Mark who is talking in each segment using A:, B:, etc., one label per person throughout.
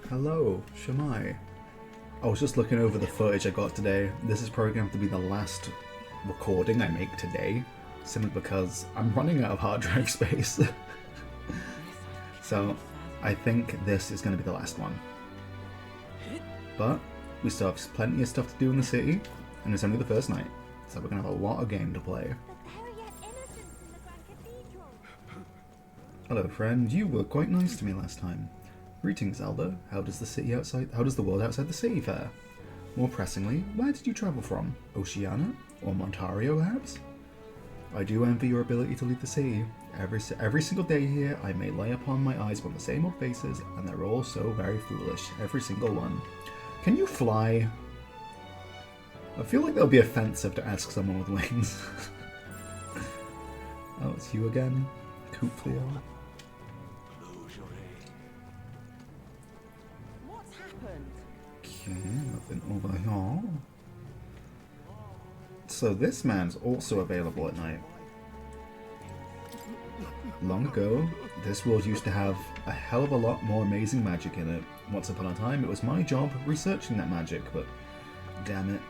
A: Hello, Shamai. I was just looking over the footage I got today. This is probably going to have to be the last recording I make today, simply because I'm running out of hard drive space. So, I think this is going to be the last one. But, we still have plenty of stuff to do in the city, and it's only the first night, so we're going to have a lot of game to play. Hello friend, you were quite nice to me last time. Greetings, Elder. How does the world outside the city fare? More pressingly, where did you travel from? Oceania? Or Montario, perhaps? I do envy your ability to lead the city. Every single day here, I may lay upon my eyes upon the same old faces, and they're all so very foolish, every single one. Can you fly? I feel like that would be offensive to ask someone with wings. Oh, it's you again? Coopfleo? Okay, nothing over here. So this man's also available at night. Long ago, this world used to have a hell of a lot more amazing magic in it. Once upon a time, it was my job researching that magic, but damn it.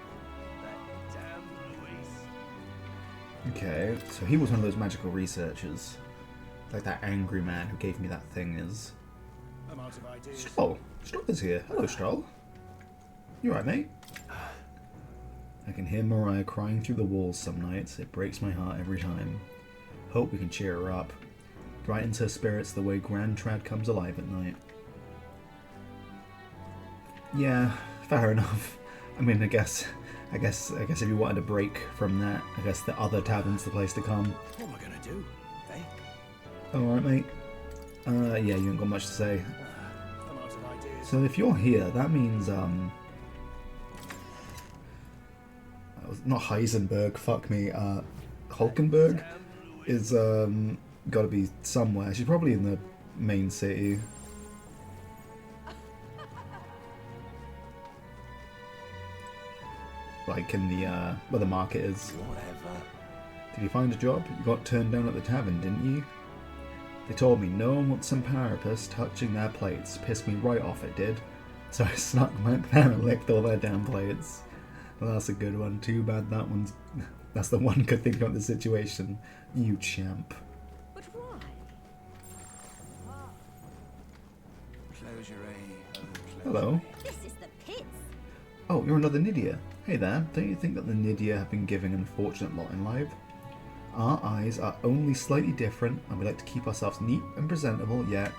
A: Okay, so he was one of those magical researchers. Like that angry man who gave me that thing is. Stroll! Stroll is here. Hello, Stroll. You alright, mate? I can hear Mariah crying through the walls some nights. It breaks my heart every time. Hope we can cheer her up. Brightens her spirits the way Grand Trad comes alive at night. Yeah, fair enough. I mean, I guess if you wanted a break from that, I guess the other tavern's the place to come.
B: What am I gonna do? Eh?
A: Alright, mate. Yeah, you ain't got much to say. So if you're here, that means, not Heisenberg, fuck me, Hulkenberg is, gotta be somewhere. She's probably in the main city. Like in the, where the market is.
B: Whatever.
A: Did you find a job? You got turned down at the tavern, didn't you? They told me no one wants some parapus touching their plates. Pissed me right off, it did. So I snuck back there and licked all their damn plates. Well, that's a good one. Too bad that one's... That's the one good thing about the situation. You champ.
C: But why?
A: Hello.
C: This is the pits.
A: Oh, you're another Nydia. Hey there. Don't you think that the Nydia have been given an unfortunate lot in life? Our eyes are only slightly different, and we like to keep ourselves neat and presentable, yet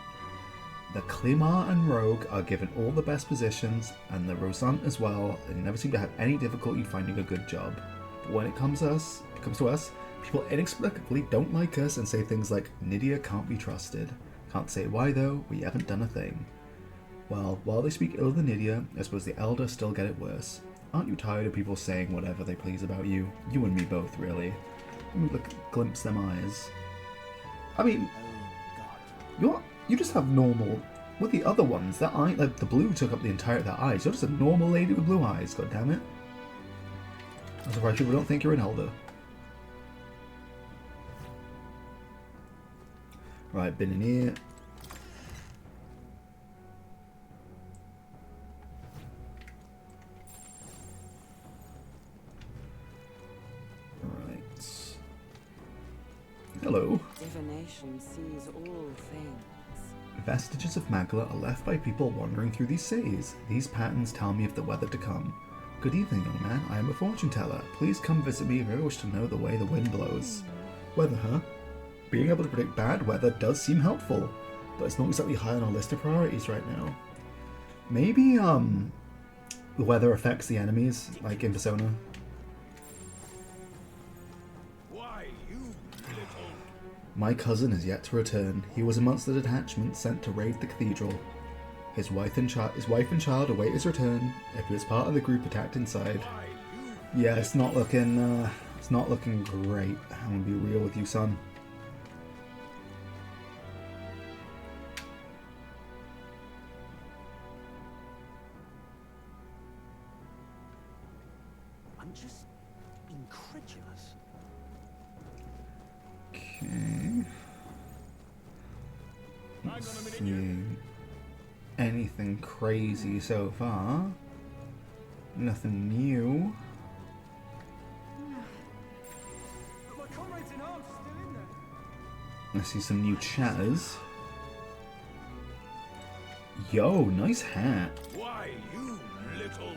A: the Climar and Rogue are given all the best positions, and the Rosant as well, and never seem to have any difficulty finding a good job. But when it comes to us, people inexplicably don't like us and say things like, Nydia can't be trusted. Can't say why though, we haven't done a thing. Well, while they speak ill of the Nydia, I suppose the Elder still get it worse. Aren't you tired of people saying whatever they please about you? You and me both, really. Let me glimpse them eyes. I mean, you just have normal. With the other ones, that eye, like the blue took up the entire of their eyes. You're just a normal lady with blue eyes. God damn it! I'm surprised people don't think you're an elder. Right, been in here. Hello.
D: Divination sees all things.
A: Vestiges of Magla are left by people wandering through these cities. These patterns tell me of the weather to come. Good evening, young man. I am a fortune teller. Please come visit me if you wish to know the way the wind blows. Weather, huh? Being able to predict bad weather does seem helpful, but it's not exactly high on our list of priorities right now. Maybe, the weather affects the enemies, like in Persona. My cousin has yet to return. He was amongst the detachment sent to raid the cathedral. His wife and child await his return. If he was part of the group attacked inside. Yeah, it's not looking great. I'm gonna be real with you, son.
B: I'm just incredulous.
A: Okay. Let's see. anything crazy so far. Nothing new.
B: My comrades in arms are still in there.
A: I see some new chatters. Yo, nice hat.
B: Why, you little...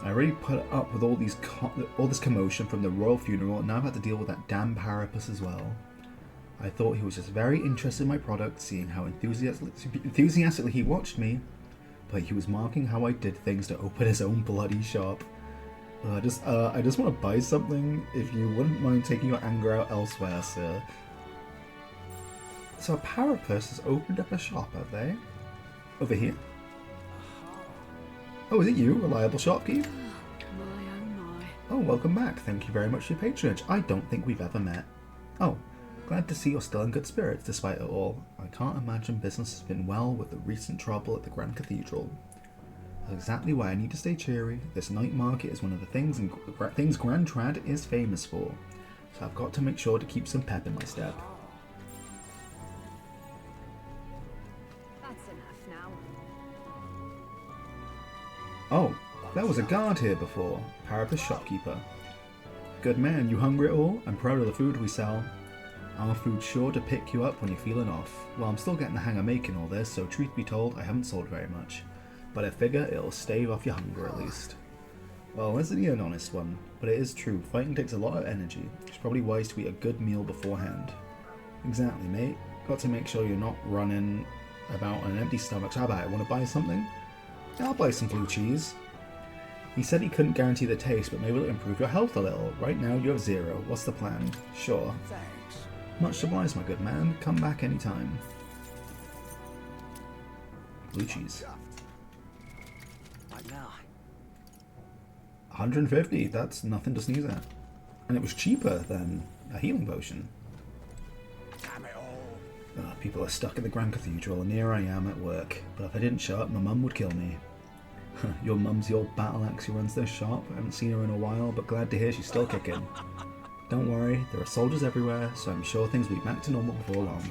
A: I already put up with all this commotion from the royal funeral, and now I've had to deal with that damn Parapus as well. I thought he was just very interested in my product, seeing how enthusiastically he watched me, but he was marking how I did things to open his own bloody shop. I just want to buy something, if you wouldn't mind taking your anger out elsewhere, sir. So Parapus has opened up a shop, have they? Over here? Oh, is it you, reliable shopkeep? Oh, welcome back. Thank you very much for your patronage. I don't think we've ever met. Oh, glad to see you're still in good spirits despite it all. I can't imagine business has been well with the recent trouble at the Grand Cathedral. That's exactly why I need to stay cheery. This night market is one of the things Grand Trad is famous for, so I've got to make sure to keep some pep in my step.
C: That's enough now.
A: Oh, there was a guard here before. Parapus shopkeeper. Good man, you hungry at all? I'm proud of the food we sell. Our food's sure to pick you up when you're feeling off. Well, I'm still getting the hang of making all this, so truth be told, I haven't sold very much. But I figure it'll stave off your hunger at least. Well, isn't he an honest one? But it is true, fighting takes a lot of energy. It's probably wise to eat a good meal beforehand. Exactly, mate. Got to make sure you're not running about on an empty stomach. How about it? Want to buy something? I'll buy some blue cheese. He said he couldn't guarantee the taste, but maybe it'll improve your health a little. Right now you have 0. What's the plan? Sure.
B: Thanks.
A: Much obliged, my good man. Come back anytime. Blue cheese.
B: Right now.
A: 150. That's nothing to sneeze at. And it was cheaper than a healing potion.
B: Damn it all.
A: People are stuck in the Grand Cathedral, and here I am at work. But if I didn't show up, my mum would kill me. Your mum's the old battle axe who runs this shop. I haven't seen her in a while, but glad to hear she's still kicking. Don't worry, there are soldiers everywhere, so I'm sure things will be back to normal before long.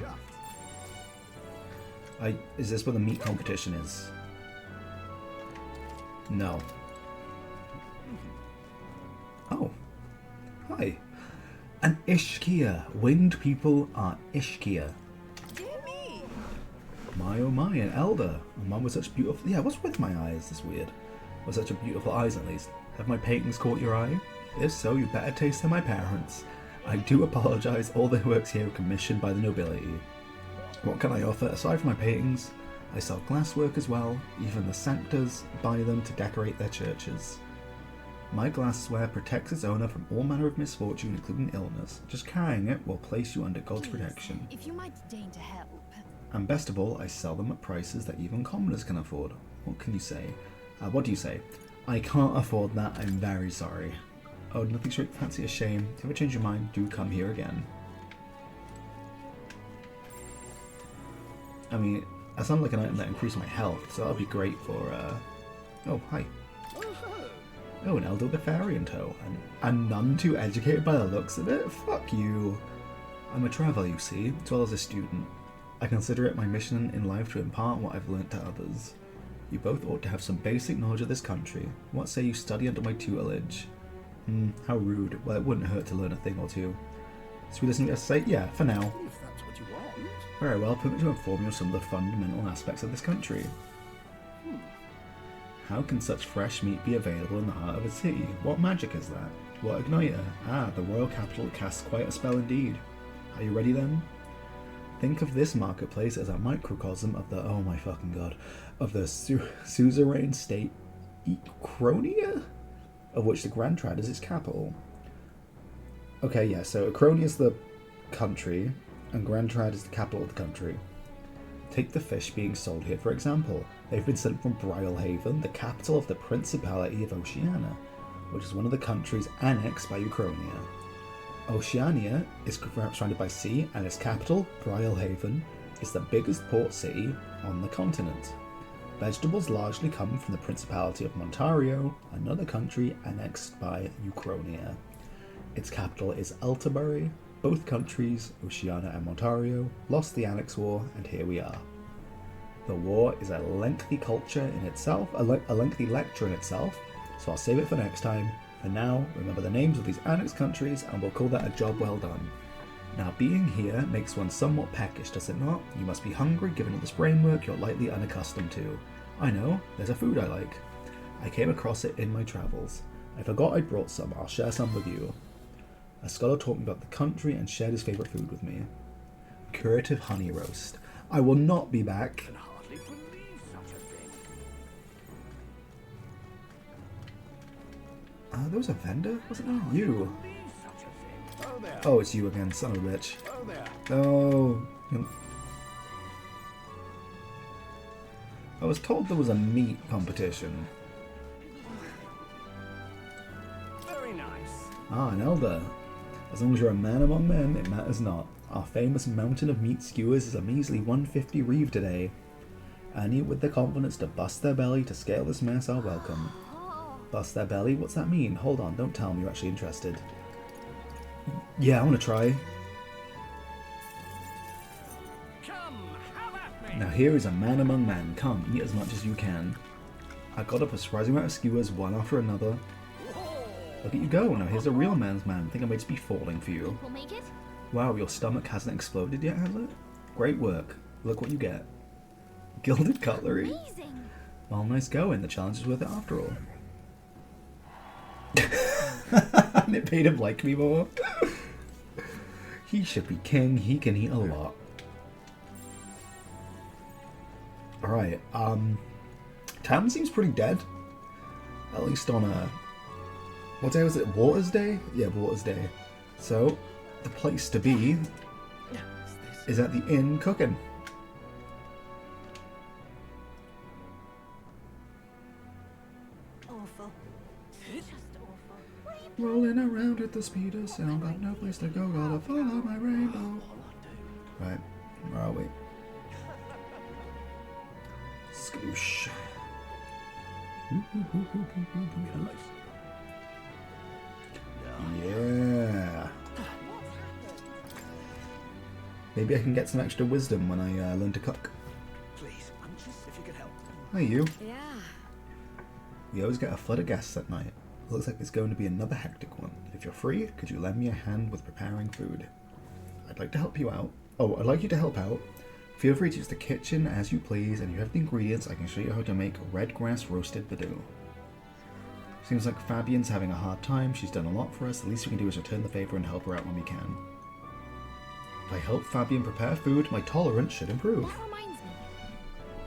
A: Is this where the meat competition is? No. Oh. Hi. An Ishkia. Winged people are Ishkia. My oh my, an elder. My mum was such beautiful. Yeah, what's with my eyes? That's weird. With such a beautiful eyes, at least. Have my paintings caught your eye? If so, you better taste than my parents. I do apologise. All the works here are commissioned by the nobility. What can I offer aside from my paintings? I sell glasswork as well. Even the sanctors buy them to decorate their churches. My glassware protects its owner from all manner of misfortune, including illness. Just carrying it will place you under God's protection.
C: If you might deign to help.
A: And best of all, I sell them at prices that even commoners can afford. What can you say? What do you say? I can't afford that, I'm very sorry. Oh, nothing short fancy a shame. If you ever change your mind, do come here again. I mean, I sound like an item that increases my health, so that'll be great for, Oh, hi. Oh, an elder with a fairy in tow. And none too educated by the looks of it? Fuck you. I'm a traveller, you see, as well as a student. I consider it my mission in life to impart what I've learnt to others. You both ought to have some basic knowledge of this country. What say you study under my tutelage? How rude. Well, it wouldn't hurt to learn a thing or two. So we listen to us say, yeah, for now.
B: If that's what you want.
A: Very well, permit me to inform you of some of the fundamental aspects of this country. How can such fresh meat be available in the heart of a city? What magic is that? What igniter? Ah, the royal capital casts quite a spell indeed. Are you ready then? Think of this marketplace as a microcosm of the, oh my fucking god, of the suzerain state Ecronia? Of which the Grand Trad is its capital. Okay, yeah, so Ecronia is the country, and Grand Trad is the capital of the country. Take the fish being sold here, for example. They've been sent from Brylehaven, the capital of the Principality of Oceania, which is one of the countries annexed by Ecronia. Oceania is surrounded by sea, and its capital, Brylehaven, is the biggest port city on the continent. Vegetables largely come from the Principality of Montario, another country annexed by Ecronia. Its capital is Elterbury. Both countries, Oceania and Montario, lost the Annex War, and here we are. The war is a lengthy culture in itself, a lengthy lecture in itself, so I'll save it for next time. For now, remember the names of these annexed countries and we'll call that a job well done. Now, being here makes one somewhat peckish, does it not? You must be hungry given all this brain work you're lightly unaccustomed to. I know, there's a food I like. I came across it in my travels. I forgot I'd brought some, I'll share some with you. A scholar taught me about the country and shared his favourite food with me. Curative honey roast. I will not be back. There was a vendor? Wasn't there? You. Oh, it's you again, son of a bitch. Oh. I was told there was a meat competition.
B: Very nice.
A: Ah, an elder. As long as you're a man among men, it matters not. Our famous mountain of meat skewers is a measly 150 reeve today. Any with the confidence to bust their belly to scale this mess are welcome. Bust their belly? What's that mean? Hold on, don't tell me you're actually interested. Yeah, I want to try.
B: Come, have at me.
A: Now here is a man among men. Come, eat as much as you can. I got up a surprising amount of skewers, one after another. Look at you go. Now here's a real man's man. Think I might just be falling for you.
C: We'll make it?
A: Wow, your stomach hasn't exploded yet, has it? Great work. Look what you get. Gilded cutlery.
C: Amazing.
A: Well, nice going. The challenge is worth it after all. And it made him like me more. He should be king. He can eat a lot. Alright, town seems pretty dead. At least on a... What day was it? Waters Day? Yeah, Waters Day. So, the place to be is at the inn cooking.
C: Awful. Just awful. What are you
A: Rolling around at the speed of sound, got no place to go, gotta follow my rainbow. Right, where are we? Scoosh. Yeah. Maybe I can get some extra wisdom when I learn to cook.
B: Please, if you could help.
A: Hey, you.
D: Yeah.
A: We always get a flood of guests at night. Looks like it's going to be another hectic one. If you're free, could you lend me a hand with preparing food? I'd like to help you out. Oh, I'd like you to help out. Feel free to use the kitchen as you please, and you have the ingredients. I can show you how to make red grass roasted badoo. Seems like Fabian's having a hard time. She's done a lot for us. The least we can do is return the favor and help her out when we can. If I help Fabian prepare food, my tolerance should improve.
C: That reminds me.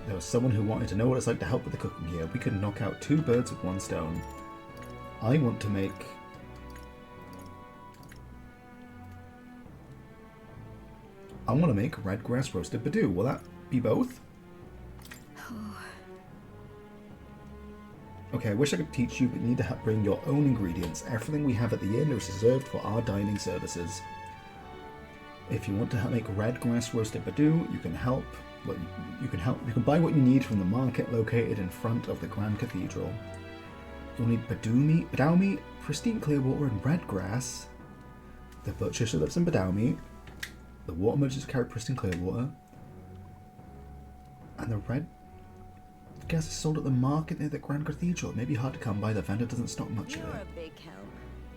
A: There was someone who wanted to know what it's like to help with the cooking here. We could knock out 2 birds with 1 stone. I want to make... I want to make red grass roasted badoo. Will that be both? Okay, I wish I could teach you, but you need to bring your own ingredients. Everything we have at the inn is reserved for our dining services. If you want to make red grass roasted badoo, you can help. Well, you can buy what you need from the market located in front of the Grand Cathedral. You'll need badoo meat, pristine clear water, and red grass. The butcher should live some badoo meat. The water merchants carry pristine clear water. And the red grass is sold at the market near the Grand Cathedral. It may be hard to come by, the vendor doesn't stock much
D: You're
A: of
D: a
A: it.
D: big help.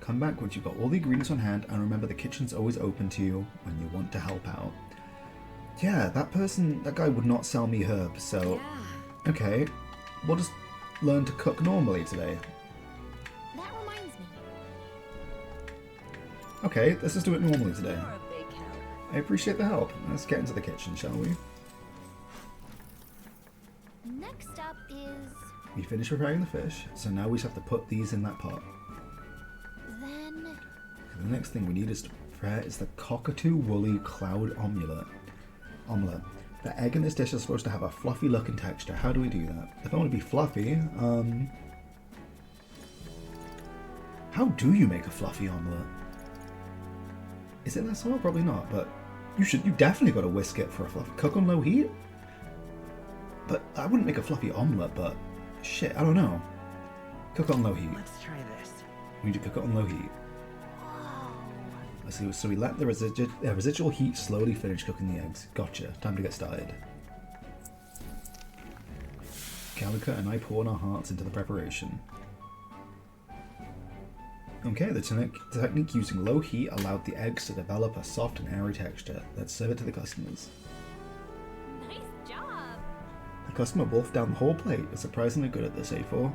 A: Come back once you've got all the ingredients on hand, and remember the kitchen's always open to you when you want to help out. Yeah, that guy would not sell me herbs, so...
D: Yeah.
A: Okay, we'll just learn to cook normally today.
C: That reminds me.
A: Okay, let's just do it normally today.
D: You're a big help.
A: I appreciate the help. Let's get into the kitchen, shall we?
C: Next up is...
A: We finished preparing the fish, so now we just have to put these in that pot.
C: Then...
A: The next thing we need is to prepare is the cockatoo woolly cloud omelette. The egg in this dish is supposed to have a fluffy look and texture. How do we do that? If I want to be fluffy, how do you make a fluffy omelette? Is it that small? Probably not, but you definitely got to whisk it for a fluffy. Cook on low heat? But I wouldn't make a fluffy omelette, but shit, I don't know. Cook on low heat.
B: Let's try this.
A: We need to cook it on low heat. So we let the residual heat slowly finish cooking the eggs. Gotcha. Time to get started. Gallica and I poured our hearts into the preparation. Okay, the technique using low heat allowed the eggs to develop a soft and airy texture. Let's serve it to the customers.
C: Nice job.
A: The customer wolfed down the whole plate. Is surprisingly good at this, A4.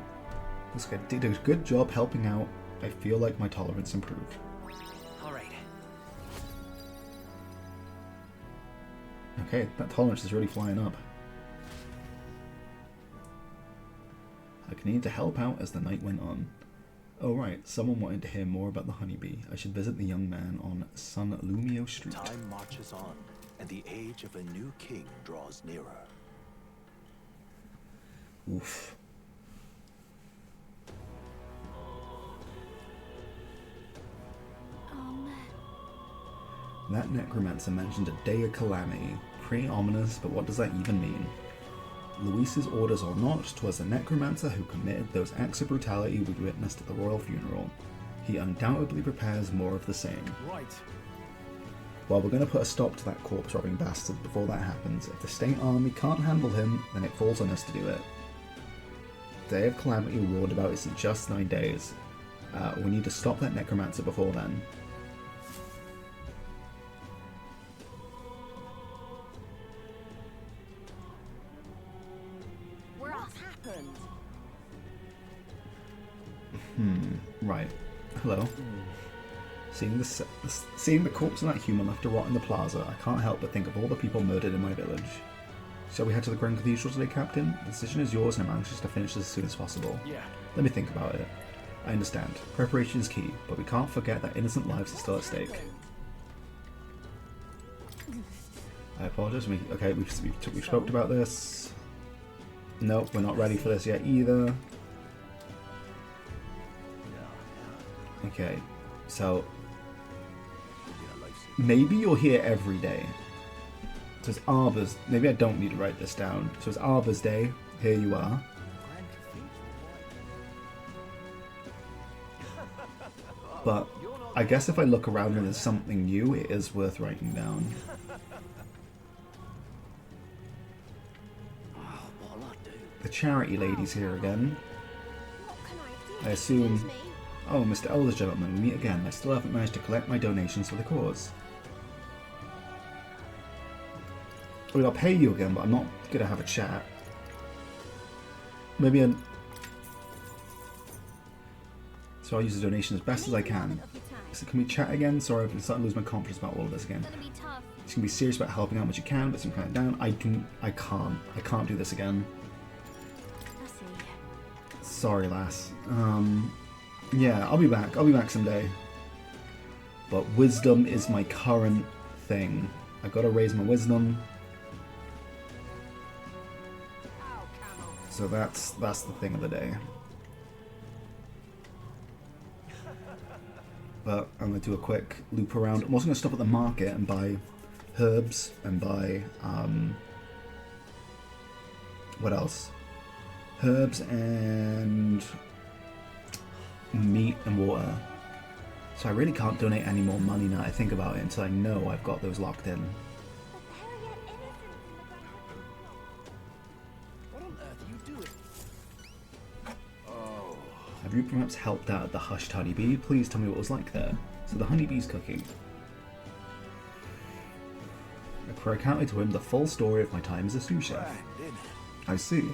A: This guy did a good job helping out. I feel like my tolerance improved.
B: Alright.
A: Okay, that tolerance is really flying up. I continued to help out as the night went on. Oh right, someone wanted to hear more about the honeybee. I should visit the young man on San Lumio Street.
E: Time marches on, and the age of a new king draws nearer.
A: Oof. That necromancer mentioned a day of calamity. Pretty ominous, but what does that even mean? Luis's orders or not, 'twas the necromancer who committed those acts of brutality we witnessed at the royal funeral. He undoubtedly prepares more of the same.
B: Right.
A: Well, we're going to put a stop to that corpse-robbing bastard before that happens. If the state army can't handle him, then it falls on us to do it. Day of Calamity warned about is in just 9 days. We need to stop that necromancer before then.
D: What's happened?
A: Right. Hello. Seeing the corpse of that human left to rot in the plaza, I can't help but think of all the people murdered in my village. Shall we head to the Grand Cathedral today, Captain? The decision is yours and I'm anxious to finish this as soon as possible.
B: Yeah.
A: Let me think about it. I understand. Preparation is key, but we can't forget that innocent lives are still at stake. I apologize. We've spoken about this. Nope, we're not ready for this yet either. Okay, so maybe you're here every day. So it's Arbor's. Maybe I don't need to write this down. So it's Arbor's Day. Here you are. But I guess if I look around and there's something new, it is worth writing down. The charity lady's here again.
C: What can I do?
A: I assume...
C: Excuse me?
A: Oh, Mr. Elders, gentlemen, we meet again. I still haven't managed to collect my donations for the cause. I mean, I'll pay you again, but I'm not going to have a chat. Maybe a... So I'll use the donation as best as I can. So can we chat again? Sorry, I'm starting to lose my confidence about all of this again.
C: It's gonna be tough.
A: You can be serious about helping out what you can, but some kind of down. I can't do this again.
C: I see.
A: Sorry, lass. Yeah, I'll be back. I'll be back someday. But wisdom is my current thing. I've got to raise my wisdom. So that's the thing of the day. But I'm going to do a quick loop around. I'm also going to stop at the market and buy herbs and buy, what else? Herbs and meat and water. So I really can't donate any more money now I think about it until I know I've got those locked in.
B: What on earth are you doing? Oh.
A: Have you perhaps helped out at the Hushed Honeybee? Please tell me what it was like there. So the honeybee's cooking. I recounted to him the full story of my time as a sous chef. I see.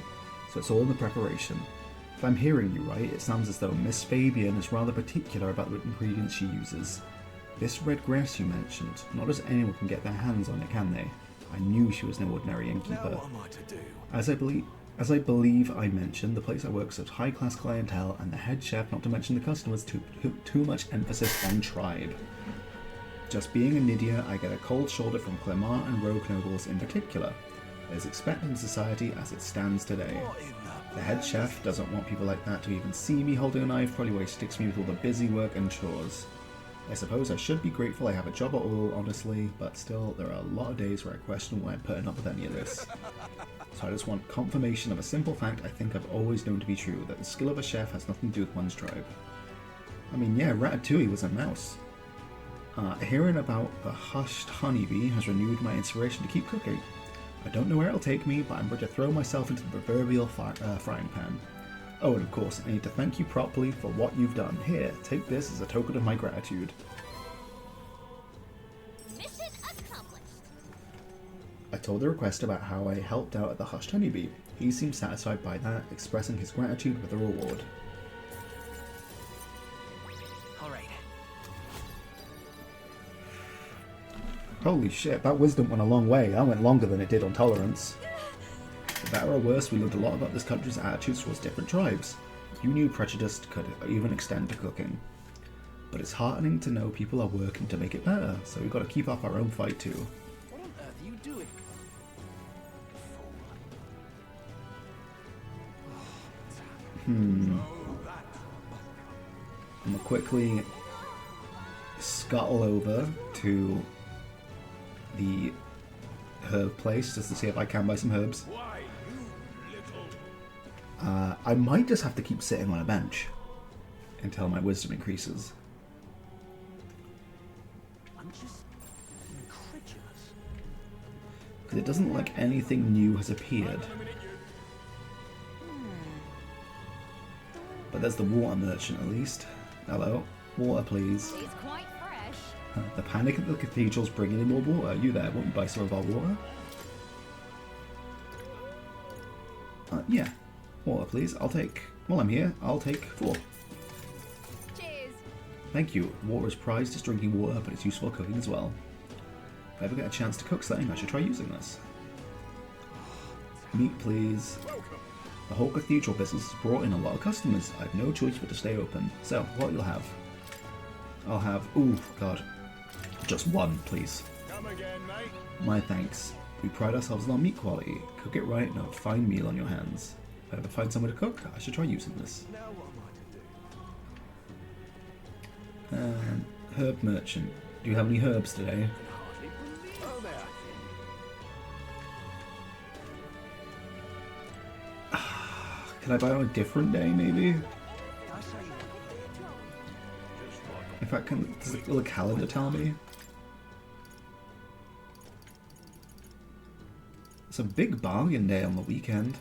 A: So it's all in the preparation. If I'm hearing you right, it sounds as though Miss Fabian is rather particular about the ingredients she uses. This red grass you mentioned, not as anyone can get their hands on it, can they? I knew she was no ordinary innkeeper.
E: Now what am I to do?
A: As I believe I mentioned, the place I work serves high-class clientele, and the head chef, not to mention the customers, too much emphasis on tribe. Just being a Nydia, I get a cold shoulder from Clemar and rogue nobles in particular. It is expected in society as it stands today.
E: What in the...
A: The head chef doesn't want people like that to even see me holding a knife, probably why he sticks me with all the busy work and chores. I suppose I should be grateful I have a job at all, honestly, but still, there are a lot of days where I question why I'm putting up with any of this. So I just want confirmation of a simple fact I think I've always known to be true, that the skill of a chef has nothing to do with one's tribe. I mean, yeah, Ratatouille was a mouse. Hearing about the Hushed Honeybee has renewed my inspiration to keep cooking. I don't know where it'll take me, but I'm going to throw myself into the proverbial frying pan. Oh, and of course, I need to thank you properly for what you've done. Here, take this as a token of my gratitude.
C: Mission accomplished.
A: I told the request about how I helped out at the Hushed Honeybee. He seemed satisfied by that, expressing his gratitude with a reward.
B: Alright.
A: Holy shit, that wisdom went a long way. That went longer than it did on tolerance. For better or worse, we learned a lot about this country's attitudes towards different tribes. You knew prejudice could even extend to cooking. But it's heartening to know people are working to make it better, so we've got to keep up our own fight too.
B: What on earth are you doing?
A: I'm gonna quickly scuttle over to the herb place just to see if I can buy some herbs. I might just have to keep sitting on a bench until my wisdom increases.
B: I'm just incredulous.
A: Because it doesn't look like anything new has appeared. But there's the water merchant at least. Hello. Water, please.
C: She's quite fresh.
A: The panic at the cathedral's bringing in more water. You there? Won't you buy some of our water? Yeah. Water, please. I'll take... While I'm here, I'll take 4.
C: Cheers.
A: Thank you. Water is prized as drinking water, but it's useful for cooking as well. If I ever get a chance to cook something, I should try using this. Meat, please. The whole cathedral business has brought in a lot of customers. I have no choice but to stay open. So, what you'll have? I'll have... Ooh, God. Just 1, please.
B: Come again, mate.
A: My thanks. We pride ourselves on our meat quality. Cook it right and have a fine meal on your hands. If I ever find somewhere to cook, I should try using this.
B: Now what am I to do?
A: Herb merchant. Do you have any herbs today?
B: Hardly believe. Oh, there.
A: Can I buy it on a different day, maybe?
B: I say you
A: In fact, does the calendar tell me? It's a big bargain day on the weekend.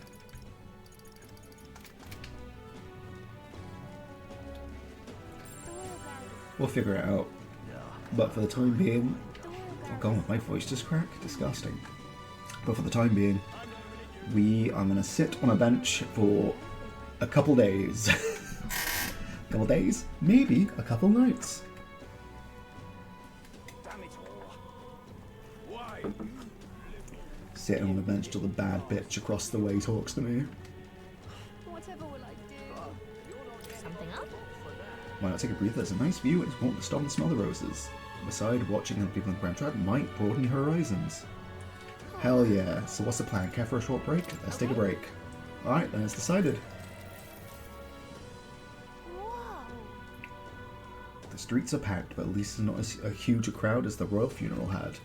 A: We'll figure it out. But for the time being... Oh god, my voice just cracked. Disgusting. But for the time being, we are going to sit on a bench for a couple days. A couple days? Maybe a couple nights.
B: damn it all. Why?
A: Sitting on the bench till the bad bitch across the way talks to me.
C: Whatever will I do? Something up?
A: Why not take a breather? There's a nice view. It's important to stop and smell the roses. Besides, watching other people in the Grand Trap might broaden your horizons. Hell yeah. So what's the plan? Care for a short break? Let's take a break. Alright, then it's decided.
C: Whoa.
A: The streets are packed, but at least it's not as a huge a crowd as the royal funeral had.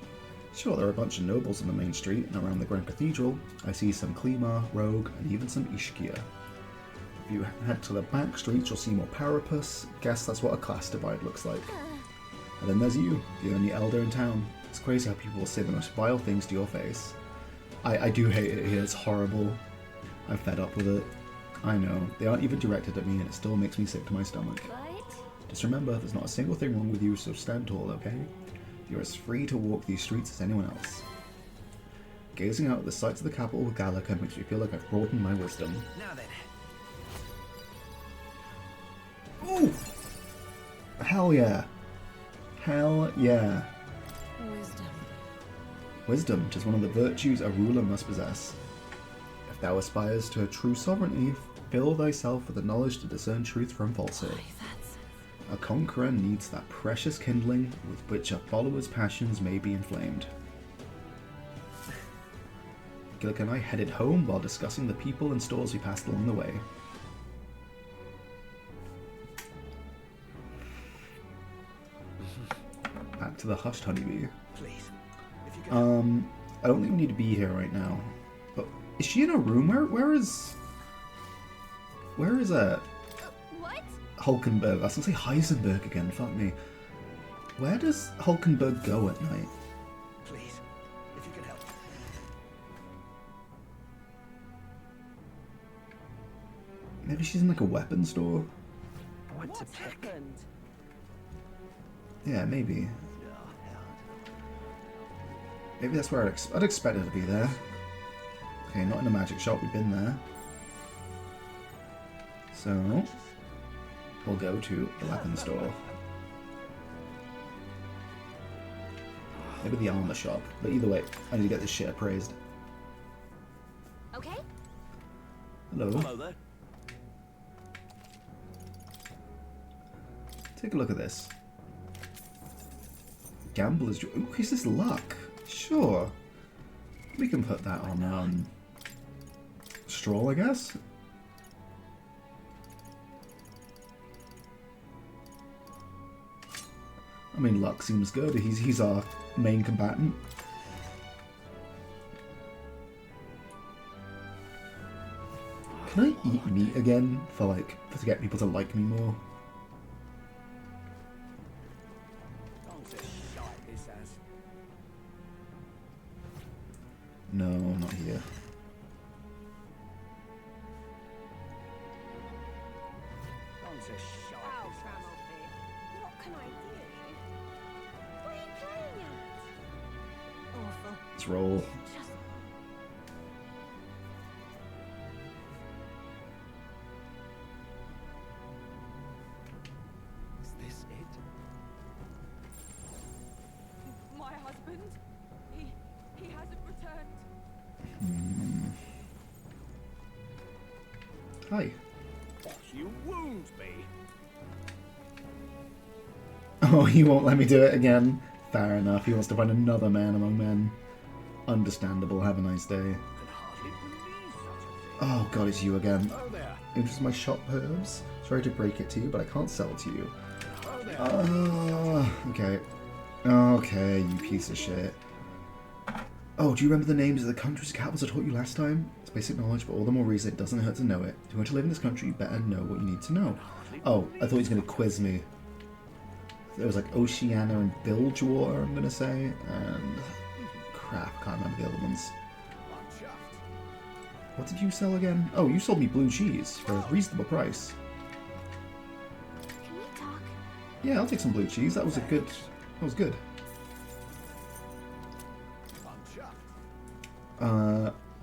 A: Sure, there are a bunch of nobles on the main street and around the Grand Cathedral. I see some Klima, Rogue, and even some Ishkia. If you head to the back streets, you'll see more Parapus. Guess that's what a class divide looks like. And then there's you, the only elder in town. It's crazy how people will say the most vile things to your face. I do hate it here, it's horrible. I'm fed up with it. I know, they aren't even directed at me and it still makes me sick to my stomach.
C: But
A: Just remember, there's not a single thing wrong with you, so stand tall, okay? You're as free to walk these streets as anyone else. Gazing out at the sights of the capital with Gallica makes me feel like I've broadened my wisdom.
B: Now then.
A: Ooh! Hell yeah. Hell yeah.
D: Wisdom.
A: Wisdom, which is one of the virtues a ruler must possess. If thou aspires to a true sovereignty, fill thyself with the knowledge to discern truth from falsehood.
D: Why, that's...
A: A conqueror needs that precious kindling with which a follower's passions may be inflamed. Gillick and I headed home while discussing the people and stores we passed along the way. Back to the Hushed Honeybee.
B: Please. If you can.
A: I don't think we need to be here right now. But is she in a room? Where is
C: what?
A: Hulkenberg? I was gonna say Heisenberg again, fuck me. Where does Hulkenberg go at night?
B: Please. If you can help.
A: Maybe she's in like a weapon store?
D: What's happened?
A: Yeah, maybe. Maybe that's where I'd expect her to be there. Okay, not in a magic shop, we've been there. So, we'll go to the weapon store. Maybe the armor shop, but either way, I need to get this shit appraised.
C: Okay.
A: Hello.
E: Hello there.
A: Take a look at this. Gambler's Joy. Increases luck. Sure. We can put that on Stroll, I guess. I mean, luck seems good. He's our main combatant. Can I eat meat again to get people to like me more? No, not here.
C: Wow, Trammelby. What can I do? What are you playing at? Awful.
A: Let's roll.
C: Just
E: Is this it?
C: my husband. He hasn't returned.
A: Hi.
E: You wound me.
A: Oh, he won't let me do it again. Fair enough. He wants to find another man among men. Understandable. Have a nice day.
E: Can hardly believe such a thing.
A: Oh god, it's you again.
E: Oh there.
A: Interested in my shop herbs? Sorry to break it to you, but I can't sell it to you.
E: Oh there.
A: Okay. Okay, you piece of shit. Oh, do you remember the names of the countries' capitals I taught you last time? It's basic knowledge, but all the more reason it doesn't hurt to know it. If you want to live in this country, you better know what you need to know. Oh, I thought he was going to quiz me. There was like Oceania and Bilgewater, I'm going to say, and crap, I can't remember the other ones.
E: I'm chuffed.
A: What did you sell again? Oh, you sold me blue cheese for a reasonable price.
C: Can we talk?
A: Yeah, I'll take some blue cheese. That was good.
E: I'm chuffed.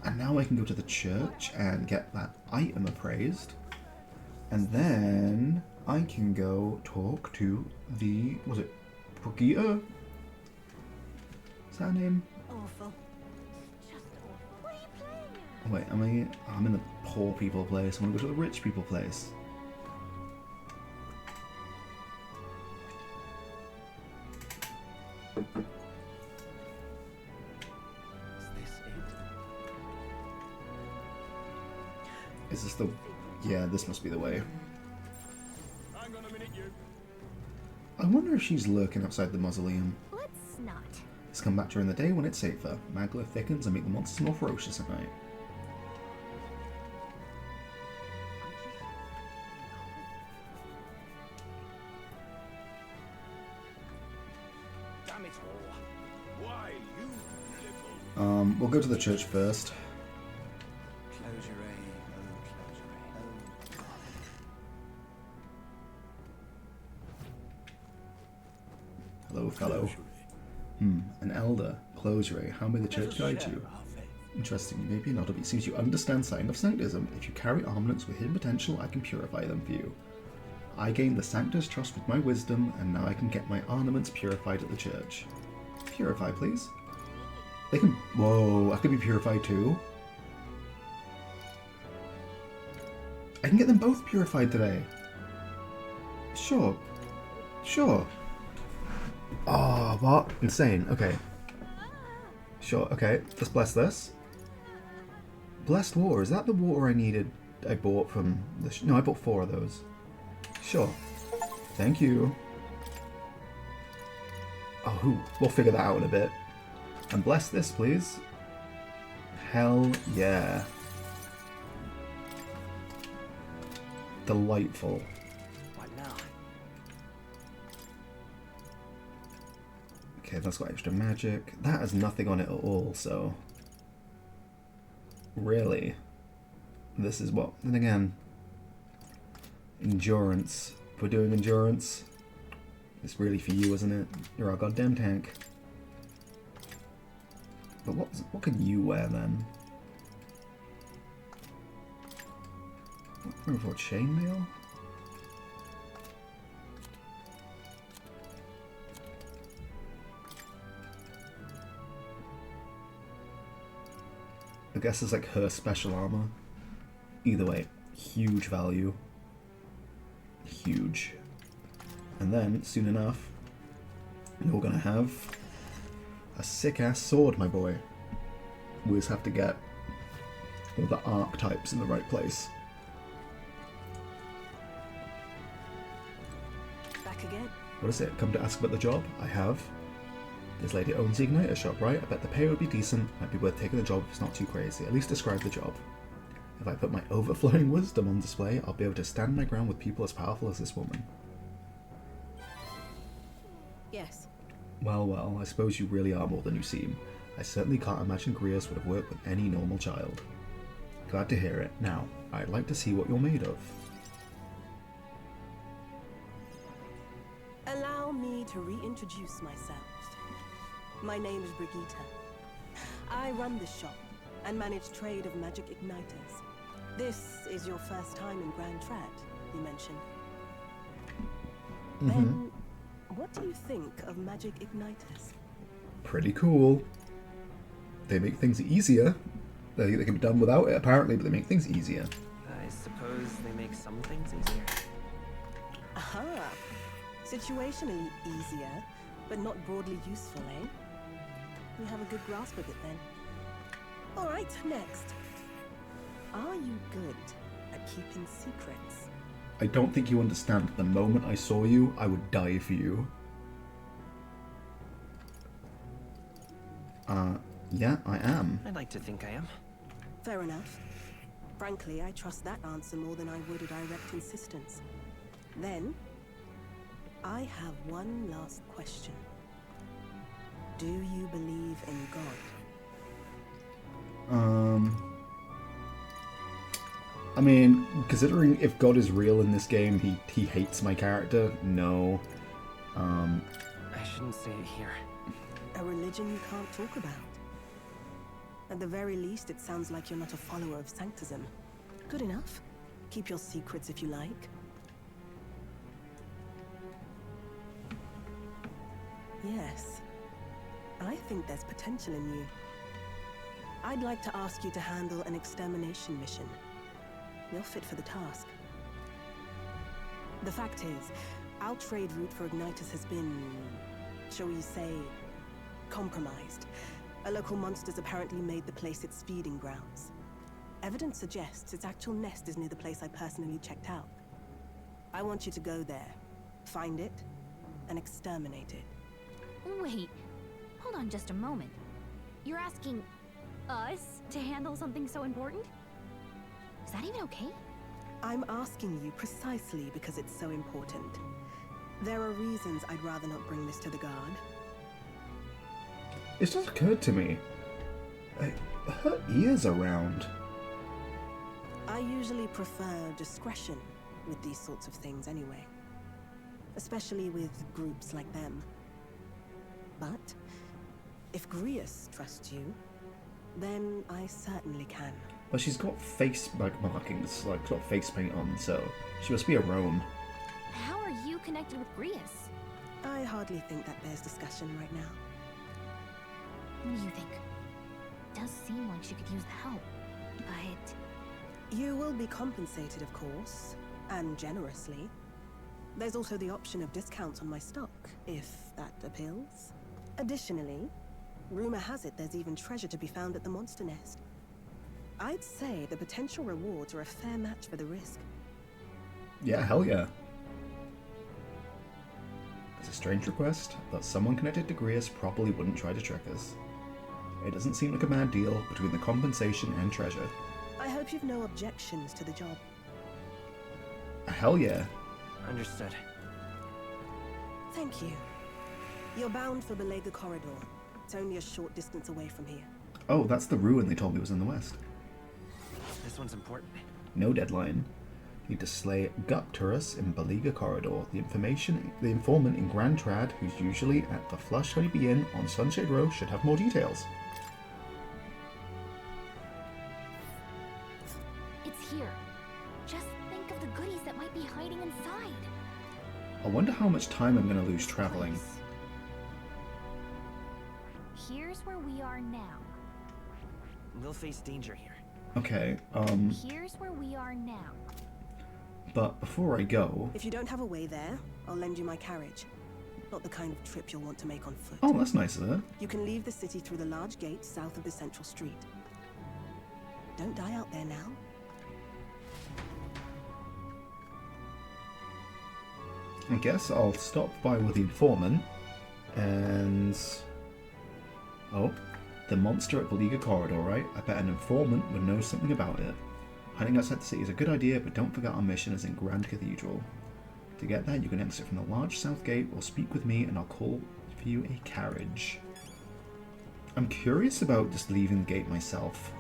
A: And now I can go to the church and get that item appraised. And then I can go talk to the, was it Brigitte? Is that her name?
C: Awful. Just awful. What are you playing at?
A: Wait, I'm in the poor people place. I want to go to the rich people place.
E: Is this it?
A: Is this the... Yeah, this must be the way.
B: Hang on a minute, you.
A: I wonder if she's lurking outside the mausoleum.
C: Let's not.
A: Let's come back during the day when it's safer. Magla thickens and make the monsters more ferocious at night.
E: Damn it all. Why, you little...
A: We'll go to the church first.
E: Close your eye. Oh, close your eye. Oh,
A: Hello, fellow.
E: close your eye.
A: An elder. Closure. How may the church
E: Let us
A: guide
E: share
A: you?
E: our faith.
A: Interesting, you may be not, but it seems you understand sign of sanctism. If you carry armaments with hidden potential, I can purify them for you. I gained the Sanctus trust with my wisdom, and now I can get my ornaments purified at the church. Purify, please. They can... Whoa, I can be purified too? I can get them both purified today. Sure. Sure. Oh, what? Insane. Okay. Sure, okay. Let's bless this. Blessed water. Is that the water I needed? I bought from the... No, I bought 4 of those. Sure. Thank you. Oh, we'll figure that out in a bit. And bless this, please. Hell yeah. Delightful.
E: What now?
A: Okay, that's got extra magic. That has nothing on it at all, so... Really? This is what... Then again... Endurance. If we're doing endurance, it's really for you, isn't it? You're our goddamn tank. But what can you wear then? Looking for chainmail? I guess it's like her special armor. Either way, huge value. Huge. And then, soon enough, you're gonna have a sick-ass sword, my boy. We just have to get all the archetypes in the right place.
D: Back again.
A: What is it? Come to ask about the job? I have. This lady owns the Igniter shop, right? I bet the pay would be decent. Might be worth taking the job if it's not too crazy. At least describe the job. If I put my overflowing wisdom on display, I'll be able to stand my ground with people as powerful as this woman.
D: Yes.
A: Well, well, I suppose you really are more than you seem. I certainly can't imagine Grius would have worked with any normal child. Glad to hear it. Now, I'd like to see what you're made of.
D: Allow me to reintroduce myself. My name is Brigitte. I run this shop and manage trade of magic igniters. This is your first time in Grand Trad, you mentioned. Then, what do you think of magic igniters?
A: Pretty cool. They make things easier. They can be done without it, apparently, but they make things easier.
F: I suppose they make some things easier.
D: Aha! Situationally easier, but not broadly useful, eh? You have a good grasp of it then. Alright, next. Are you good at keeping secrets?
A: I don't think you understand. The moment I saw you, I would die for you. Yeah, I am.
F: I'd like to think I am.
D: Fair enough. Frankly, I trust that answer more than I would a direct insistence. Then, I have one last question. Do you believe in God?
A: I mean, considering if God is real in this game, he hates my character. No.
F: I shouldn't say it here.
D: A religion you can't talk about. At the very least, it sounds like you're not a follower of Sanctism. Good enough. Keep your secrets if you like. Yes. I think there's potential in you. I'd like to ask you to handle an extermination mission. You're fit for the task. The fact is, our trade route for Ignitus has been, shall we say, compromised. A local monster's apparently made the place its feeding grounds. Evidence suggests its actual nest is near the place I personally checked out. I want you to go there, find it, and exterminate it.
C: Wait, hold on just a moment. You're asking us to handle something so important? Is that even okay?
D: I'm asking you precisely because it's so important. There are reasons I'd rather not bring this to the guard.
A: It's just occurred to me. Her ears are round.
D: I usually prefer discretion with these sorts of things anyway. Especially with groups like them. But if Grius trusts you, then I certainly can.
A: But she's got face markings, like got face paint on, so she must be a roam.
C: How are you connected with Grius?
D: I hardly think that bears discussion right now.
C: What do you think? It does seem like she could use the help, but...
D: You will be compensated, of course, and generously. There's also the option of discounts on my stock, if that appeals. Additionally, rumor has it there's even treasure to be found at the monster nest. I'd say the potential rewards are a fair match for the risk.
A: Yeah, hell yeah. It's a strange request, but someone connected to Grius probably wouldn't try to trick us. It doesn't seem like a bad deal between the compensation and treasure.
D: I hope you've no objections to the job.
A: Hell yeah.
F: Understood.
D: Thank you. You're bound for Belega Corridor. It's only a short distance away from here.
A: Oh, that's the ruin they told me was in the west.
F: This one's important.
A: No deadline. Need to slay Gupturus in Beleaguer Corridor. The informant in Grand Trad, who's usually at the Flush Honeybee Inn on Sunshade Row, should have more details.
C: It's here. Just think of the goodies that might be hiding inside.
A: I wonder how much time I'm going to lose traveling.
C: Here's where we are now.
F: We'll face danger here.
A: Okay,
C: Here's where we are now.
A: but before I go...
D: If you don't have a way there, I'll lend you my carriage. Not the kind of trip you'll want to make on foot.
A: Oh, that's nice of her.
D: You can leave the city through the large gate south of the central street. Don't die out there now.
A: I guess I'll stop by with the informant, and... Oh, the monster at Beleaguer Corridor, right? I bet an informant would know something about it. Hiding outside the city is a good idea, but don't forget our mission is in Grand Cathedral. To get there, you can exit from the large south gate or speak with me and I'll call for you a carriage. I'm curious about just leaving the gate myself.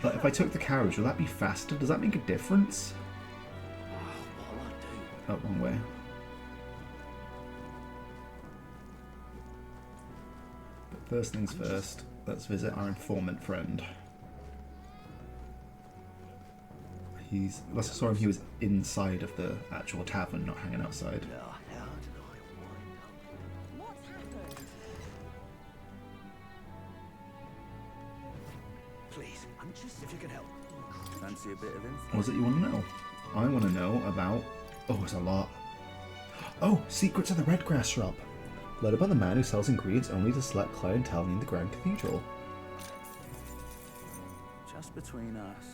A: But if I took the carriage, will that be faster? Does that make a difference? Oh, wrong way. But first things first, let's visit our informant friend. Last I saw him, he was inside of the actual tavern, not hanging outside.
D: What's happened?
E: Please, I'm just if you can help. Fancy a bit of info?
A: What is it you want to know? I want to know about... Oh, it's a lot. Oh, secrets of the Redgrass shop. Led by the man who sells ingredients only to select clientele in the Grand Cathedral.
E: Just between us.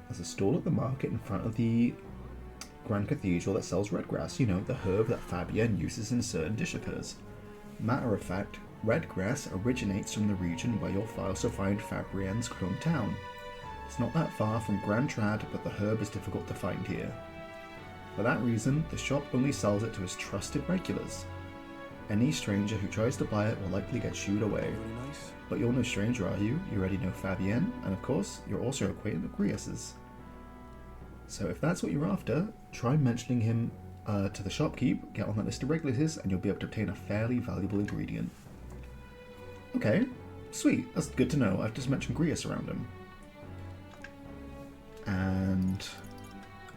A: There's a stall at the market in front of the Grand Cathedral that sells redgrass, you know, the herb that Fabienne uses in certain dish of hers. Matter of fact, redgrass originates from the region where you'll also find Fabienne's hometown. It's not that far from Grand Trad, but the herb is difficult to find here. For that reason, the shop only sells it to its trusted regulars. Any stranger who tries to buy it will likely get shooed away.
E: Really nice.
A: But you're no stranger, are you? You already know Fabienne, and of course, you're also acquainted with Grius's. So if that's what you're after, try mentioning him to the shopkeep, get on that list of regulars, and you'll be able to obtain a fairly valuable ingredient. Okay, sweet, that's good to know. I've just mentioned Grius around him. And...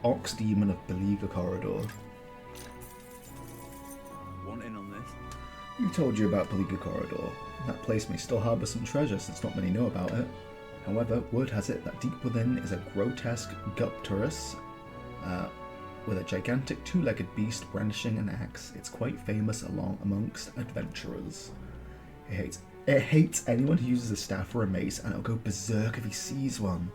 A: Ox Demon of Beleaguer Corridor.
E: Want in on this?
A: Who told you about Beleaguer Corridor? That place may still harbour some treasure since not many know about it. However, word has it that deep within is a grotesque Gupturus with a gigantic two-legged beast brandishing an axe. It's quite famous amongst adventurers. It hates anyone who uses a staff or a mace, and it'll go berserk if he sees one.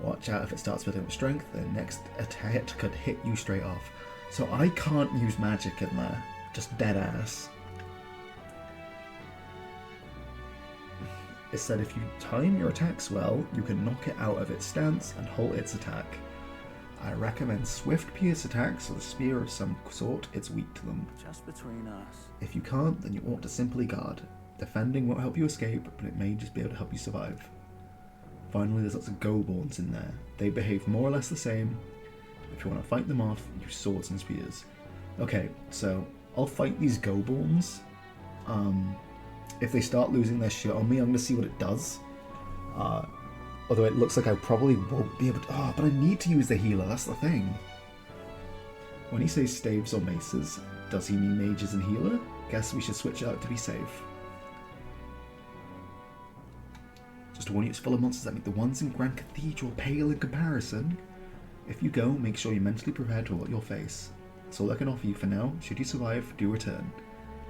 A: Watch out if it starts building up strength, the next attack could hit you straight off. So I can't use magic in there, just dead ass. It said if you time your attacks well, you can knock it out of its stance and halt its attack. I recommend swift pierce attacks or the spear of some sort, it's weak to them.
E: Just between us.
A: If you can't, then you ought to simply guard. Defending won't help you escape, but it may just be able to help you survive. Finally, there's lots of Goborns in there. They behave more or less the same. If you want to fight them off, use swords and spears. Okay, so I'll fight these Goborns. If they start losing their shit on me, I'm going to see what it does. Although it looks like I probably won't be able to... Oh, but I need to use the healer, that's the thing. When he says staves or maces, does he mean mages and healer? Guess we should switch it out to be safe. Just to warn you, it's full of monsters that make the ones in Grand Cathedral pale in comparison. If you go, make sure you're mentally prepared to what you'll face. That's all I can offer you for now. Should you survive, do return.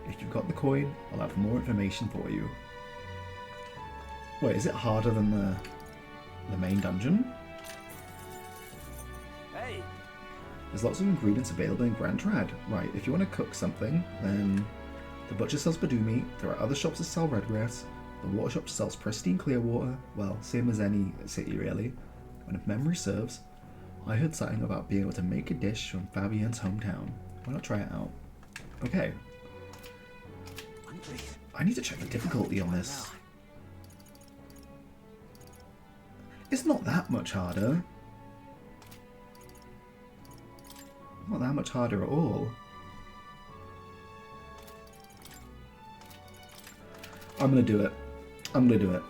A: If you've got the coin, I'll have more information for you. Wait, is it harder than the main dungeon?
E: Hey!
A: There's lots of ingredients available in Grand Trad. Right, if you want to cook something, then the butcher sells Badoo meat, there are other shops that sell redgrass, the water shop sells pristine clear water, well, same as any city really. And if memory serves, I heard something about being able to make a dish from Fabienne's hometown. Why not try it out? Okay.
E: I'm pleased.
A: I need to check the difficulty on this. It's not that much harder. Not that much harder at all. I'm gonna do it. I'm gonna do it.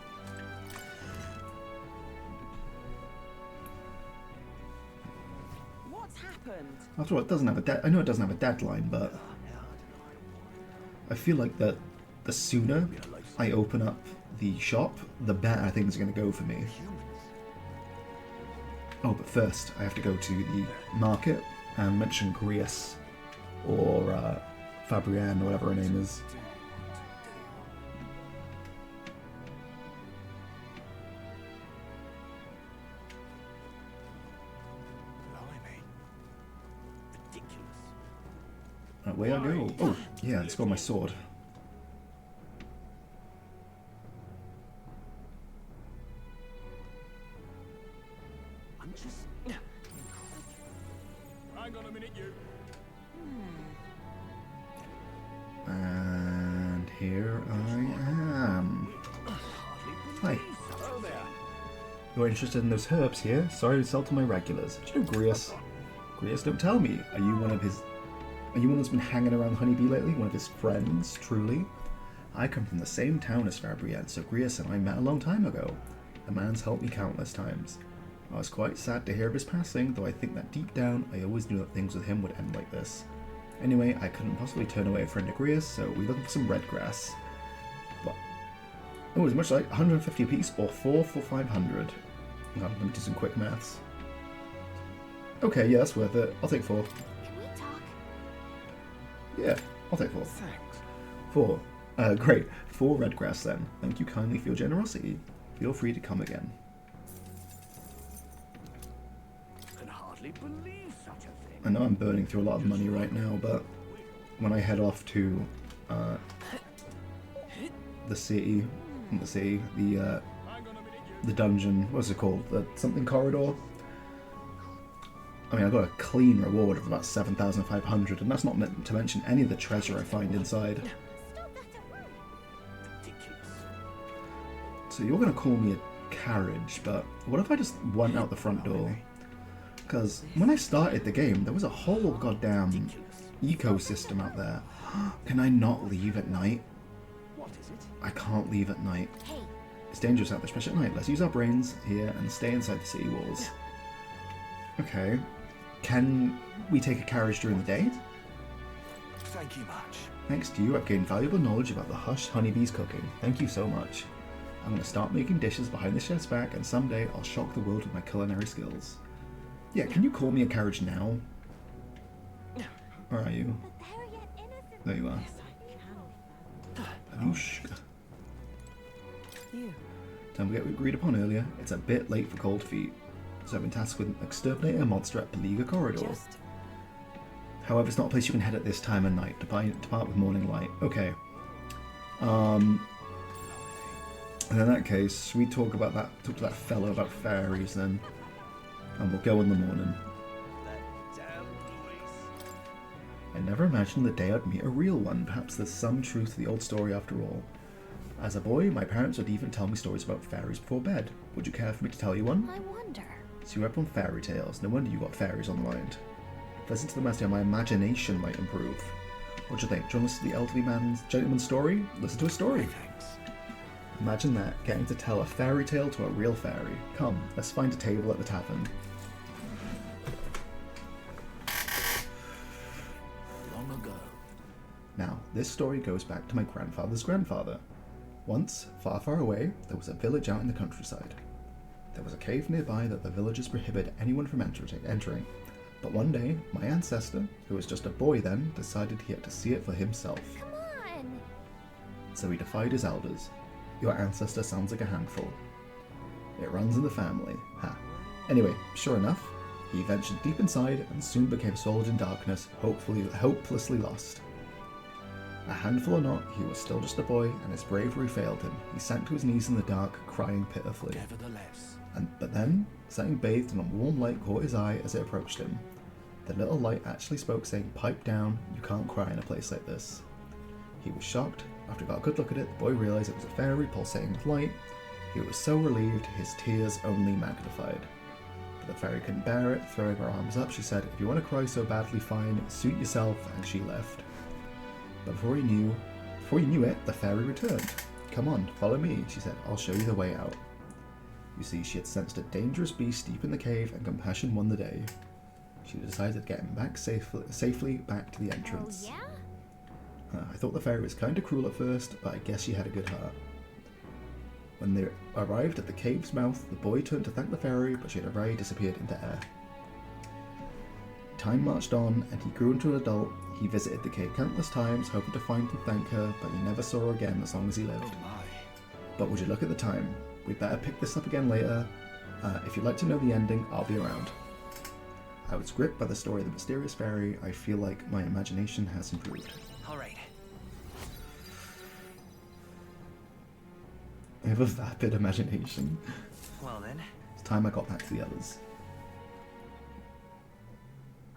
D: What's happened?
A: After all, it doesn't have a I know it doesn't have a deadline, but I feel like that the sooner I open up the shop, the better things are going to go for me. Oh, but first I have to go to the market and mention Grius or Fabrienne or whatever her name is. Away I go. Oh, yeah, let's go on my sword.
B: I'm just. Hang on a minute, you.
A: And here I am. Hi.
B: Hello there.
A: You're interested in those herbs here? Sorry to sell to my regulars. Do you know Grius? Grius, don't tell me. Are you one of his... Are you one that's been hanging around Honeybee lately? One of his friends, truly? I come from the same town as Fabrienne, so Grius and I met a long time ago. The man's helped me countless times. I was quite sad to hear of his passing, though I think that deep down, I always knew that things with him would end like this. Anyway, I couldn't possibly turn away a friend of Grius, so we looking for some red grass. But, oh, as much like 150 apiece, or 4 for 500. Hang on, let me do some quick maths. Okay, yeah, that's worth it. I'll take 4.
C: Can we talk?
A: Yeah, I'll take 4.
B: Thanks.
A: 4. Great. 4 red grass then. Thank you kindly for your generosity. Feel free to come again.
B: Can hardly believe such a thing.
A: I know I'm burning through a lot of money right now, but when I head off to the city, not the city, the dungeon, what's it called? The something corridor? I mean, I got a clean reward of about 7,500, and that's not meant to mention any of the treasure I find inside.
C: Stop that at work.
A: So you're going to call me a carriage, but what if I just went out the front door? Because when I started the game, there was a whole goddamn ecosystem out there. Can I not leave at night?
B: What is it?
A: I can't leave at night.
C: Hey,
A: It's dangerous out there, especially at night. Let's use our brains here and stay inside the city walls. Okay. Can we take a carriage during the day?
E: Thank you much.
A: Thanks to you, I've gained valuable knowledge about the Hush Honeybee's cooking. Thank you so much. I'm going to start making dishes behind the chef's back, and someday I'll shock the world with my culinary skills. Yeah, can you call me a carriage now? Where are you?
C: but they're yet innocent.
A: There you are. Anushka.
D: You.
A: Time we agreed upon earlier. It's a bit late for cold feet, so I've been tasked with exterminating a monster at Beleaguer Corridor.
D: Just.
A: However, it's not a place you can head at this time of night. Depart with morning light. Okay. And in that case, we talk to that fellow about fairies then, and we'll go in the morning.
F: Damn Luis.
A: I never imagined the day I'd meet a real one. Perhaps there's some truth to the old story after all. As a boy, my parents would even tell me stories about fairies before bed. Would you care for me to tell you one?
C: I wonder.
A: So you're up on fairy tales. No wonder you got fairies on the mind. Listen to the message, my imagination might improve. What do you think? Do you want to listen to the elderly gentleman's story? Listen to a story.
E: Thanks.
A: Imagine that, getting to tell a fairy tale to a real fairy. Come, let's find a table at the tavern.
E: Long ago.
A: Now, this story goes back to my grandfather's grandfather. Once, far, far away, there was a village out in the countryside. There was a cave nearby that the villagers prohibited anyone from entering. But one day, my ancestor, who was just a boy then, decided he had to see it for himself.
C: Come on.
A: So he defied his elders. Your ancestor sounds like a handful. It runs in the family. Ha. Anyway, sure enough, he ventured deep inside and soon became swallowed in darkness, hopelessly lost. A handful or not, he was still just a boy, and his bravery failed him. He sank to his knees in the dark, crying pitifully.
E: Nevertheless.
A: But then, something bathed in a warm light caught his eye as it approached him. The little light actually spoke, saying, "Pipe down, you can't cry in a place like this." He was shocked, After he got a good look at it, the boy realised it was a fairy pulsating with light. He was so relieved, his tears only magnified. But the fairy couldn't bear it. Throwing her arms up, she said, "If you want to cry so badly, fine, suit yourself," and she left. But before he knew it, the fairy returned. "Come on, follow me," she said. "I'll show you the way out." You see, she had sensed a dangerous beast deep in the cave, and compassion won the day. She decided to get him back safely back to the entrance.
C: Oh, yeah?
A: I thought the fairy was kind of cruel at first, but I guess she had a good heart. When they arrived at the cave's mouth, the boy turned to thank the fairy, but she had already disappeared into air. Time marched on, and he grew into an adult. He visited the cave countless times, hoping to find and thank her, but he never saw her again as long as he lived.
E: Oh my.
A: But would you look at the time? We'd better pick this up again later. If you'd like to know the ending, I'll be around. I was gripped by the story of the mysterious fairy. I feel like my imagination has improved.
E: All right.
A: I have a vapid imagination.
E: Well then,
A: It's time I got back to the others.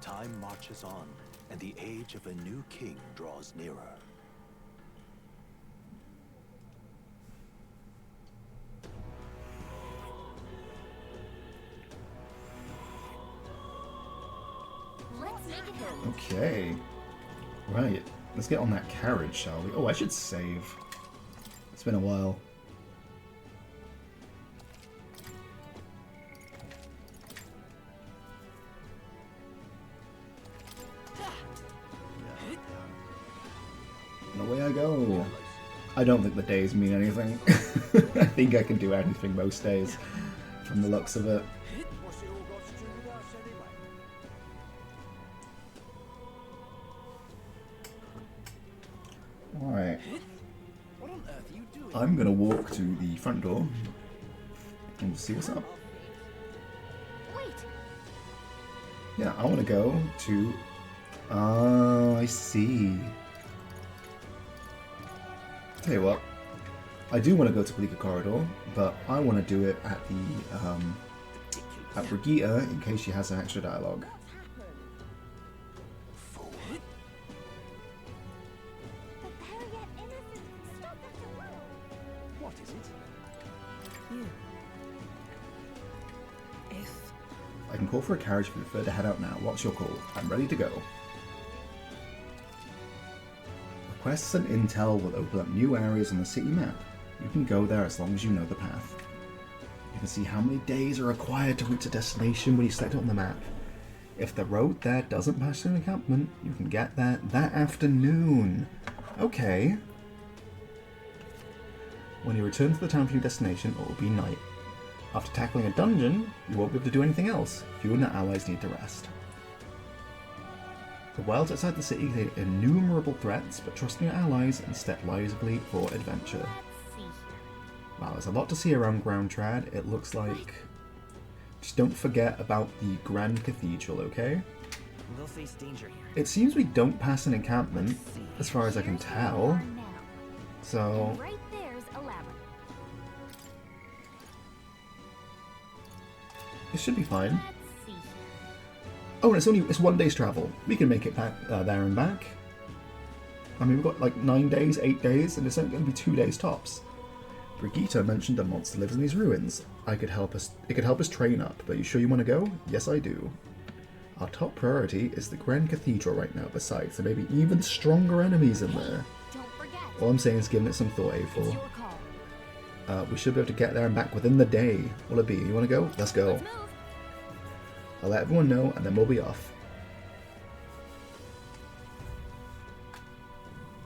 G: Time marches on, and the age of a new king draws nearer.
C: Let's make it happen.
A: Okay. Right. Let's get on that carriage, shall we? Oh, I should save. It's been a while. And away I go. I don't think the days mean anything. I think I can do anything most days, from the looks of it.
B: What's it all got to do with us anyway?
A: Alright.
E: what on earth are you doing?
A: I'm gonna walk to the front door and see what's up.
C: Wait,
A: Yeah, I want to go to... Oh, I see. Tell you what, I do want to go to Bleaker Corridor, but I want to do it at the at Brigitte in case she has an extra dialogue.
C: but Harriet, innocent. Stop that to run.
E: What is it?
D: You. If
A: I can call for a carriage if you prefer to head out now. What's your call? I'm ready to go. Requests and intel will open up new areas on the city map. You can go there as long as you know the path. You can see how many days are required to reach a destination when you select it on the map. If the road there doesn't pass through an encampment, you can get there that afternoon. Okay. When you return to the town from your destination, it will be night. After tackling a dungeon, you won't be able to do anything else. You and your allies need to rest. The wilds outside the city contain innumerable threats, but trust in your allies and step lively for adventure.
C: Let's see here.
A: Wow, there's a lot to see around Ground Trad. It looks like... Just don't forget about the Grand Cathedral, okay?
F: We'll face danger here.
A: It seems we don't pass an encampment,
F: Let's see.
A: as far as I can
C: Here's where we
A: tell.
C: are now.
A: So...
C: And right there's a labyrinth.
A: It should be fine.
C: Let's see here.
A: Oh, and it's 1 day's travel. We can make it back there and back. I mean, we've got like 9 days, 8 days, and it's only going to be 2 days tops. Brigitte mentioned a monster lives in these ruins. It could help us train up, but you sure you want to go? Yes, I do. Our top priority is the Grand Cathedral right now. Besides, there may be even stronger enemies in there.
C: Don't forget.
A: All I'm saying is giving it some thought,
C: It's
A: A4.
C: your call.
A: We should be able to get there and back within the day. Will it be? You want to go? Let's go.
C: Let's move.
A: I'll let everyone know, and then we'll be off.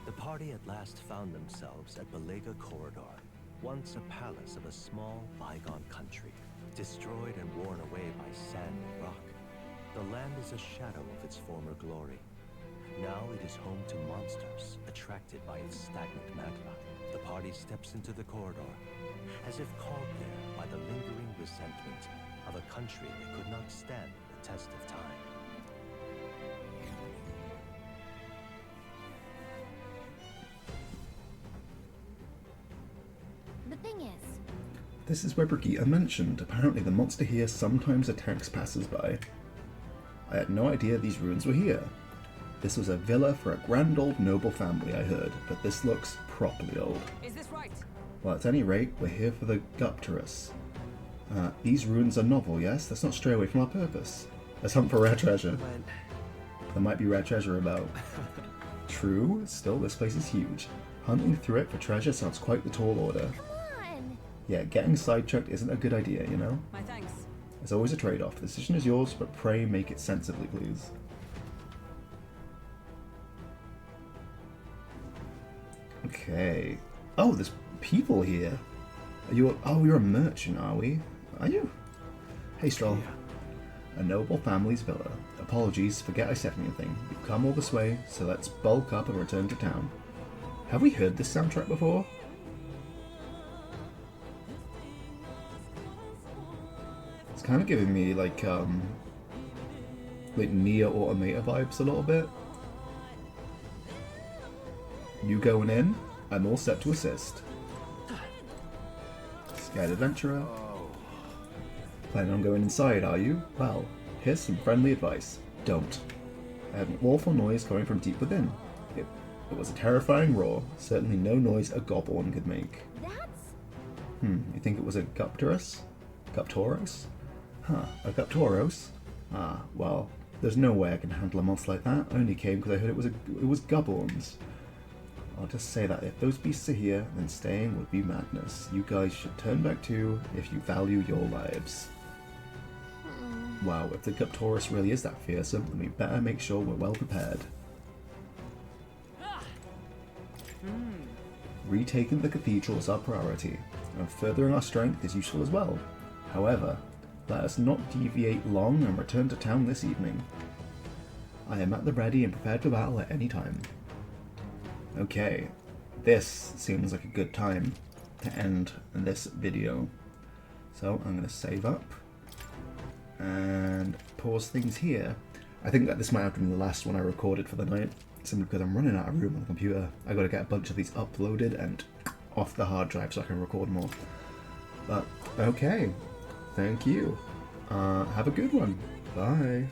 G: The party at last found themselves at Belega Corridor, once a palace of a small, bygone country, destroyed and worn away by sand and rock. The land is a shadow of its former glory. Now it is home to monsters, attracted by its stagnant magma. The party steps into the corridor, as if called there by the lingering resentment of a country that could not stand the test of time.
C: The thing is,
A: This is where Brigitte mentioned. Apparently the monster here sometimes attacks passers-by. I had no idea these ruins were here. This was a villa for a grand old noble family, I heard, but this looks properly old.
B: Is this right?
A: Well, at any rate, we're here for the Gupterus. These ruins are novel, yes? Let's not stray away from our purpose. Let's hunt for rare treasure.
E: When...
A: There might be rare treasure about. True, still this place is huge. Hunting through it for treasure sounds quite the tall order.
C: Come on!
A: Yeah, getting sidetracked isn't a good idea, you know?
B: My thanks.
A: There's always a trade-off. The decision is yours, but pray make it sensibly, please. Okay. Oh, there's people here. Are you? Oh, you're a merchant, are we? Are you? Hey, Stroll. A noble family's villa. Apologies, forget I said anything. We've come all this way, so let's bulk up and return to town. Have we heard this soundtrack before? It's kind of giving me like Nier Automata vibes a little bit. You going in? I'm all set to assist. Scared adventurer. Planning on going inside, are you? Well, here's some friendly advice. Don't. I heard an awful noise coming from deep within. It was a terrifying roar, certainly no noise a goblin could make.
C: That's...
A: You think it was a Gupterus? Guptoros? Huh, a Guptoros? Ah, well, there's no way I can handle a monster like that. I only came because I heard it was goblins. I'll just say that if those beasts are here, then staying would be madness. You guys should turn back too if you value your lives. Wow, if the Guptoros really is that fearsome, then we better make sure we're well prepared. Retaking the cathedral is our priority, and furthering our strength is useful as well. However, let us not deviate long and return to town this evening. I am at the ready and prepared for battle at any time. Okay, this seems like a good time to end this video. So I'm going to save up and pause things here. I think that this might have been the last one I recorded for the night, simply because I'm running out of room on the computer. I got to get a bunch of these uploaded and off the hard drive so I can record more. But okay, thank you. Have a good one. Bye.